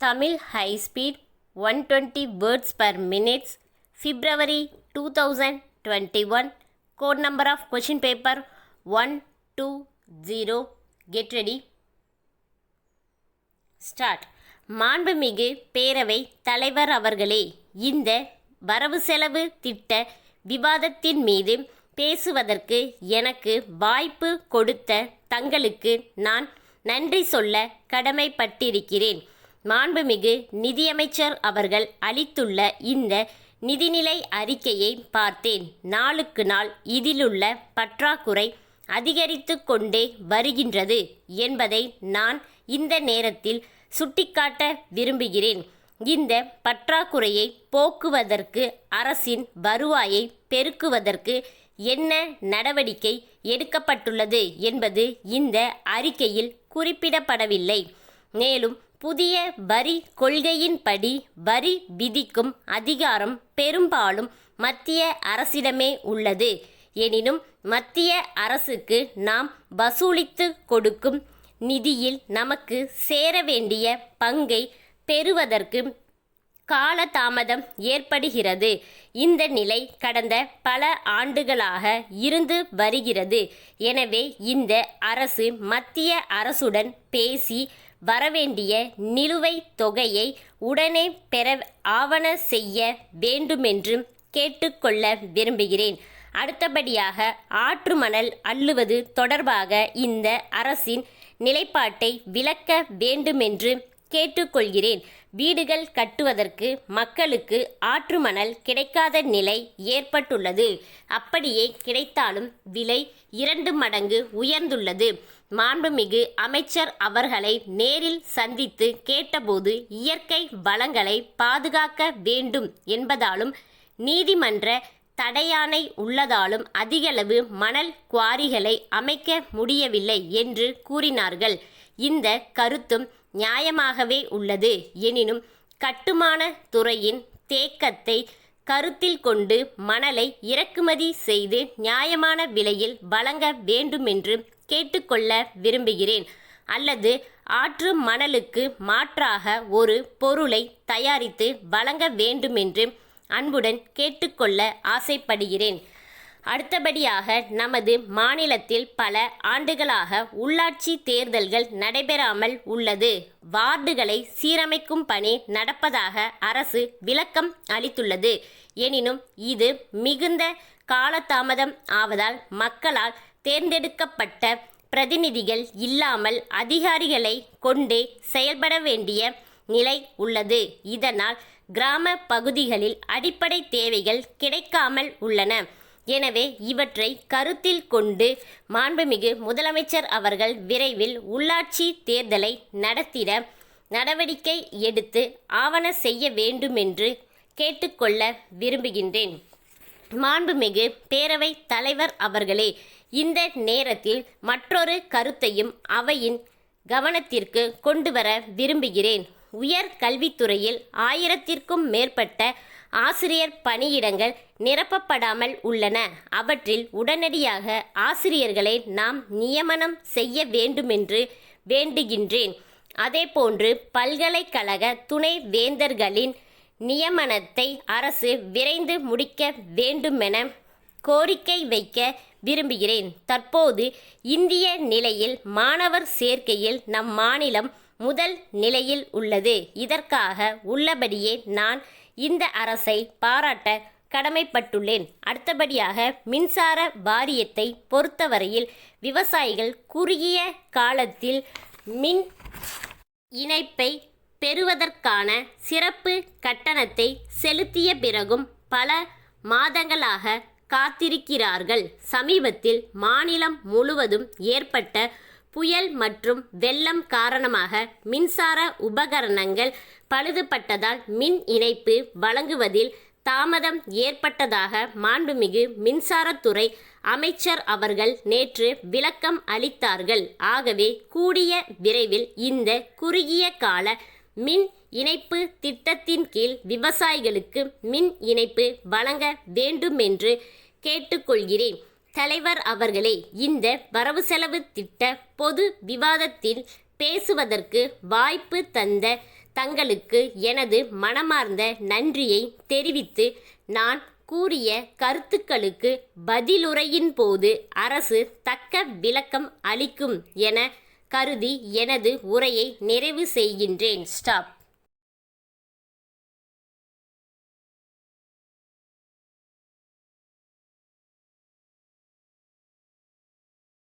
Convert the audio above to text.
Tamil High Speed 120 words per minute, February 2021. Code number of question paper 120. Get ready. Start. மாண்புமிகு பேரவை தலைவர் அவர்களே, இந்த வரவு செலவு திட்ட விவாதத்தின் மீது பேசுவதற்கு எனக்கு வாய்ப்பு கொடுத்த தங்களுக்கு நான் நன்றி சொல்ல கடமைப்பட்டிருக்கிறேன். மாண்புமிகு நிதியமைச்சர் அவர்கள் அளித்துள்ள இந்த நிதிநிலை அறிக்கையை பார்த்தேன். நாளுக்கு நாள் இதிலுள்ள பற்றாக்குறை அதிகரித்து கொண்டே வருகின்றது என்பதை நான் இந்த நேரத்தில் சுட்டிக்காட்ட விரும்புகிறேன். இந்த பற்றாக்குறையை போக்குவதற்கு அரசின் வருவாயை பெருக்குவதற்கு என்ன நடவடிக்கை எடுக்கப்பட்டுள்ளது என்பது இந்த அறிக்கையில் குறிப்பிடப்படவில்லை. மேலும் புதிய வரி கொள்கையின்படி வரி விதிக்கும் அதிகாரம் பெரும்பாலும் மத்திய அரசிடமே உள்ளது. எனினும் மத்திய அரசுக்கு நாம் வசூலித்து கொடுக்கும் நிதியில் நமக்கு சேர வேண்டிய பங்கை பெறுவதற்கு காலதாமதம் ஏற்படுகிறது. இந்த நிலை கடந்த பல ஆண்டுகளாக இருந்து வருகிறது. எனவே இந்த அரசு மத்திய அரசுடன் பேசி வரவேண்டிய நிலுவைத் தொகையை உடனே பெற ஆவண செய்ய வேண்டுமென்று கேட்டுக்கொள்ள விரும்புகிறேன். அடுத்தபடியாக ஆற்று மணல் அள்ளுவது தொடர்பாக இந்த அரசின் நிலைப்பாட்டை விளக்க வேண்டுமென்று கேட்டுக்கொள்கிறேன். வீடுகள் கட்டுவதற்கு மக்களுக்கு ஆற்று மணல் கிடைக்காத நிலை ஏற்பட்டுள்ளது. அப்படியே கிடைத்தாலும் விலை 2 மடங்கு உயர்ந்துள்ளது. மாண்புமிகு அமைச்சர் அவர்களை நேரில் சந்தித்து கேட்டபோது இயற்கை வளங்களை பாதுகாக்க வேண்டும் என்பதாலும் நீதிமன்ற தடையாணை உள்ளதாலும் அதிகளவு மணல் குவாரிகளை அமைக்க முடியவில்லை என்று கூறினார்கள். இந்த கருத்தும் நியாயமாகவே உள்ளது. எனினும் கட்டுமான துறையின் தேக்கத்தை கருத்தில் கொண்டு மணலை இறக்குமதி செய்து நியாயமான விலையில் வழங்க வேண்டுமென்று கேட்டுக்கொள்ள விரும்புகிறேன். அல்லது ஆற்று மணலுக்கு மாற்றாக ஒரு பொருளை தயாரித்து வழங்க வேண்டுமென்று அன்புடன் கேட்டுக்கொள்ள ஆசைப்படுகிறேன். அடுத்தபடியாக நமது மாநிலத்தில் பல ஆண்டுகளாக உள்ளாட்சி தேர்தல்கள் நடைபெறாமல் உள்ளது. வார்டுகளை சீரமைக்கும் பணி நடப்பதாக அரசு விளக்கம் அளித்துள்ளது. எனினும் இது மிகுந்த காலதாமதம் ஆவதால் மக்களால் தேர்ந்தெடுக்கப்பட்ட பிரதிநிதிகள் இல்லாமல் அதிகாரிகளை கொண்டே செயல்பட வேண்டிய நிலை உள்ளது. இதனால் கிராம பகுதிகளில் அடிப்படை தேவைகள் கிடைக்காமல் உள்ளன. எனவே இவற்றை கருத்தில் கொண்டு மாண்புமிகு முதலமைச்சர் அவர்கள் விரைவில் உள்ளாட்சி தேர்தலை நடத்திட நடவடிக்கை எடுத்து ஆவண செய்ய வேண்டுமென்று கேட்டுக்கொள்ள விரும்புகின்றேன். மாண்புமிகு பேரவை தலைவர் அவர்களே, இந்த நேரத்தில் மற்றொரு கருத்தையும் அவையின் கவனத்திற்கு கொண்டுவர விரும்புகிறேன். உயர் கல்வித்துறையில் 1000க்கும் மேற்பட்ட ஆசிரியர் பணியிடங்கள் நிரப்பப்படாமல் உள்ளன. அவற்றில் உடனடியாக ஆசிரியர்களை நாம் நியமனம் செய்ய வேண்டுமென்று வேண்டுகின்றேன். அதேபோன்று பல்கலைக்கழக துணை வேந்தர்களின் நியமனத்தை அரசு விரைந்து முடிக்க வேண்டுமென கோரிக்கை வைக்க விரும்புகிறேன். தற்போது இந்திய நிலையில் மாணவர் சேர்க்கையில் நம் மாநிலம் முதல் நிலையில் உள்ளது. இதற்காக உள்ளபடியே நான் இந்த அரசை பாராட்ட கடமைப்பட்டுள்ளேன். அடுத்தபடியாக மின்சார வாரியத்தை பொறுத்தவரையில் விவசாயிகள் குறுகிய காலத்தில் மின் இணைப்பை பெறுவதற்கான சிறப்பு கட்டணத்தை செலுத்திய பிறகும் பல மாதங்களாக காத்திருக்கிறார்கள். சமீபத்தில் மாநிலம் முழுவதும் ஏற்பட்ட புயல் மற்றும் வெள்ளம் காரணமாக மின்சார உபகரணங்கள் பழுதுபட்டதால் மின் இணைப்பு வழங்குவதில் தாமதம் ஏற்பட்டதாக மாண்புமிகு மின்சாரத்துறை அமைச்சர் அவர்கள் நேற்று விளக்கம் அளித்தார்கள். ஆகவே கூடிய விரைவில் இந்த குறுகிய கால மின் இணைப்பு திட்டத்தின் கீழ் விவசாயிகளுக்கு மின் இணைப்பு வழங்க வேண்டுமென்று கேட்டுக்கொள்கிறேன். தலைவர் அவர்களே, இந்த வரவு செலவு திட்ட பொது விவாதத்தில் பேசுவதற்கு வாய்ப்பு தந்த தங்களுக்கு எனது மனமார்ந்த நன்றியை தெரிவித்து நான் கூறிய கருத்துக்களுக்கு பதிலுரையின் போது அரசு தக்க விளக்கம் அளிக்கும் என கருதி எனது உரையை நிறைவு செய்கின்றேன். ஸ்டாப்.